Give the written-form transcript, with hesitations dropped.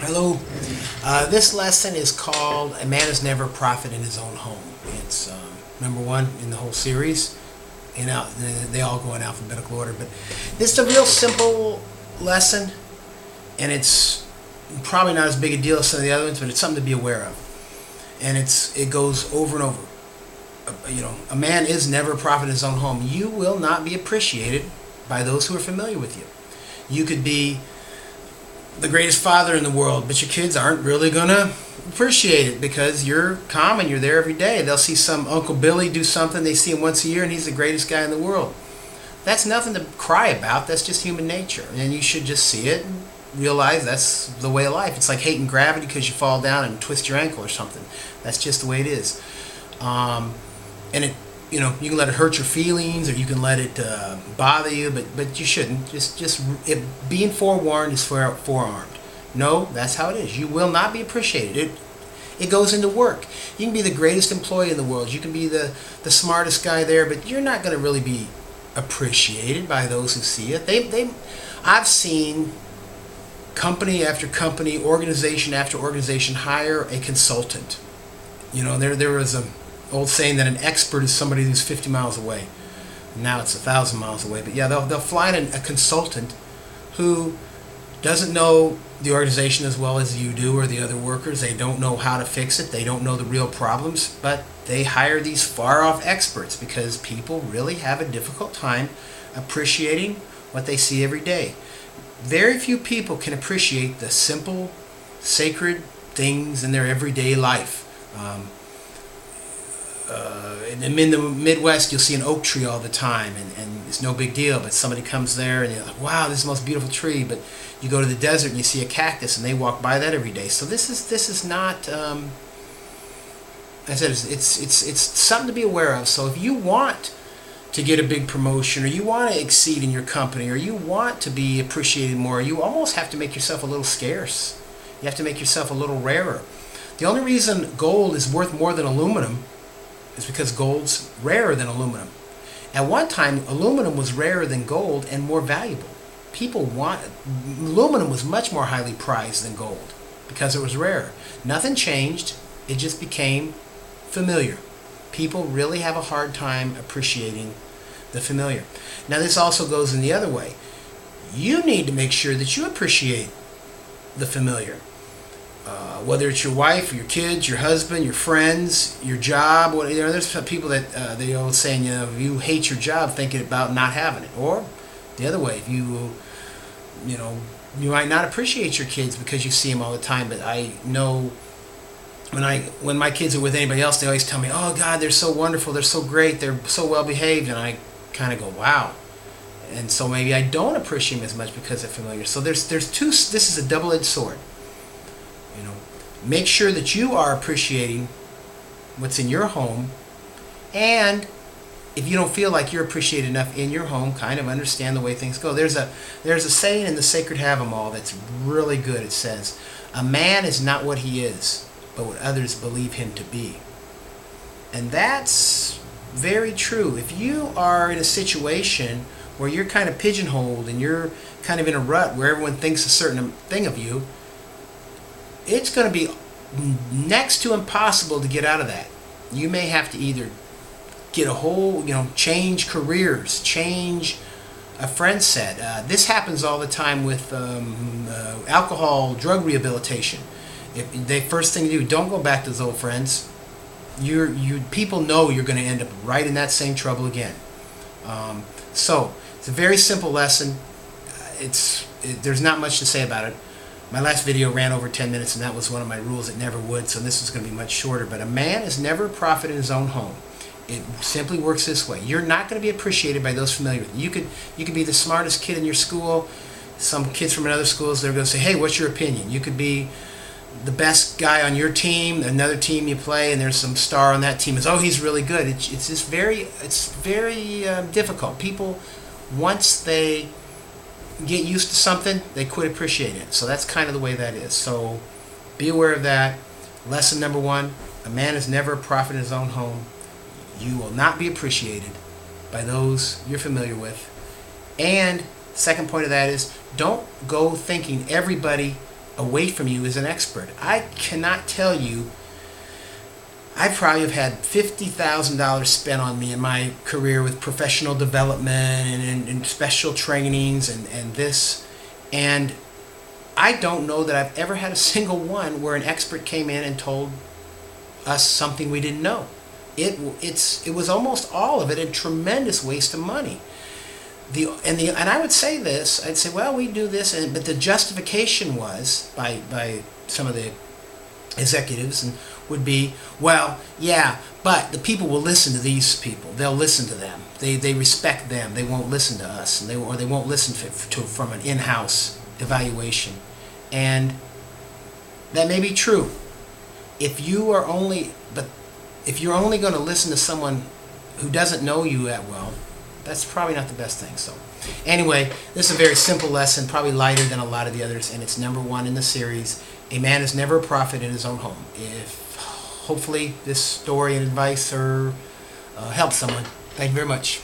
Hello. This lesson is called "A Man Is Never a Prophet in His Own Home." It's number one in the whole series. They all go in alphabetical order, but this is a real simple lesson, and it's probably not as big a deal as some of the other ones, but it's something to be aware of. And it goes over and over. A man is never a prophet in his own home. You will not be appreciated by those who are familiar with you. You could be the greatest father in the world, but your kids aren't really going to appreciate it because you're common, you're there every day. They'll see some Uncle Billy do something, they see him once a year, and he's the greatest guy in the world. That's nothing to cry about, that's just human nature. And you should just see it and realize that's the way of life. It's like hating gravity because you fall down and twist your ankle or something. That's just the way it is. You can let it hurt your feelings, or you can let it bother you, but you shouldn't. Being forewarned is forearmed. No, that's how it is. You will not be appreciated. It goes into work. You can be the greatest employee in the world. You can be the smartest guy there, but you're not going to really be appreciated by those who see it. I've seen company after company, organization after organization hire a consultant. There was a old saying that an expert is somebody who's 50 miles away. Now it's 1,000 miles away. But yeah, they'll fly in a consultant who doesn't know the organization as well as you do or the other workers. They don't know how to fix it. They don't know the real problems. But they hire these far-off experts because people really have a difficult time appreciating what they see every day. Very few people can appreciate the simple, sacred things in their everyday life. In the Midwest, you'll see an oak tree all the time, and it's no big deal, but somebody comes there and you're like, wow, this is the most beautiful tree. But you go to the desert and you see a cactus, and they walk by that every day. So this is not, I said, it's something to be aware of. So if you want to get a big promotion, or you want to exceed in your company, or you want to be appreciated more, you almost have to make yourself a little scarce. You have to make yourself a little rarer. The only reason gold is worth more than aluminum is because gold's rarer than aluminum. At one time, aluminum was rarer than gold and more valuable. Aluminum was much more highly prized than gold because it was rarer. Nothing changed, it just became familiar. People really have a hard time appreciating the familiar. Now this also goes in the other way. You need to make sure that you appreciate the familiar. Whether it's your wife, or your kids, your husband, your friends, your job. There's people that they always saying, if you hate your job, thinking about not having it. Or the other way, if you might not appreciate your kids because you see them all the time. But I know when my kids are with anybody else, they always tell me, "Oh God, they're so wonderful, they're so great, they're so well behaved," and I kind of go, "Wow." And so maybe I don't appreciate them as much because they're familiar. So there's two. This is a double-edged sword. Make sure that you are appreciating what's in your home, and if you don't feel like you're appreciated enough in your home, kind of understand the way things go. There's a saying in the Sacred Have-Em-All that's really good. It says, "A man is not what he is, but what others believe him to be." And that's very true. If you are in a situation where you're kind of pigeonholed and you're kind of in a rut where everyone thinks a certain thing of you, it's going to be next to impossible to get out of that. You may have to either get a whole, change careers, change. A friend said, this happens all the time with alcohol, drug rehabilitation. The first thing you do, don't go back to those old friends. People know you're going to end up right in that same trouble again. So it's a very simple lesson. There's not much to say about it. My last video ran over 10 minutes, and that was one of my rules. It never would, so this is going to be much shorter. But a man is never a prophet in his own home. It simply works this way. You're not going to be appreciated by those familiar with you. You could be the smartest kid in your school. Some kids from another schools, they're going to say, "Hey, what's your opinion?" You could be the best guy on your team, another team you play, and there's some star on that team. It's, "Oh, he's really good." It's very difficult. People, once they get used to something, they quit appreciating it. So that's kind of the way that is. So be aware of that. Lesson number one, a man is never a prophet in his own home. You will not be appreciated by those you're familiar with. And second point of that is, don't go thinking everybody away from you is an expert. I cannot tell you. I probably have had $50,000 spent on me in my career with professional development and special trainings and this. And I don't know that I've ever had a single one where an expert came in and told us something we didn't know. It was almost all of it a tremendous waste of money. And I would say this. I'd say, well, we do this, but the justification was by some of the executives and would be, well, yeah, but the people will listen to these people. They'll listen to them. They respect them. They won't listen to us, and they won't listen from an in-house evaluation. And that may be true. If you're only going to listen to someone who doesn't know you that well, that's probably not the best thing. So anyway, this is a very simple lesson, probably lighter than a lot of the others, and it's number 1 in the series. A man is never a prophet in his own home. Hopefully this story and advice helps someone. Thank you very much.